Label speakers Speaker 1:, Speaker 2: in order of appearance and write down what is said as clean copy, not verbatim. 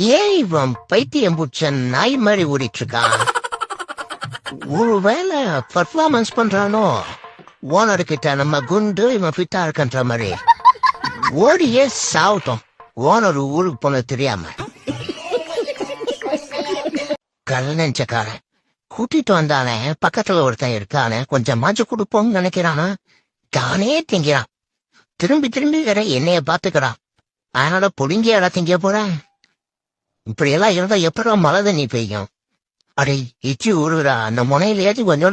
Speaker 1: ஏன் இவன் பைத்தியம் புடிச்ச நாய் மாதிரி ஓடிட்டு இருக்கான்? ஒருவேளை பர்ஃபார்மன்ஸ் பண்றானோ? ஓனர் கிட்ட நம்ம குண்டு இவன் ஃபிட்டா இருக்கன்ற மாதிரி ஓடியே சாவட்டும். ஓனர் ஊருக்கு போன தெரியாம கல்லஞ்சக்காரன் கூட்டிட்டு வந்தானே. பக்கத்துல ஒருத்தன் இருக்கானே, கொஞ்சம் மாச்சு கொடுப்போம்னு நினைக்கிறானா, தானே திங்கிறான். திரும்பி திரும்பி வேற என்னைய பாத்துக்கிறான். அதனால புடுங்கியாடா திங்க போறேன். இப்படி எல்லாம் இருந்தா எப்படா மழை தண்ணி பெய்யும்? அடே இச்சி ஊருடா, அந்த முனையிலேயாச்சும் கொஞ்சோண்டு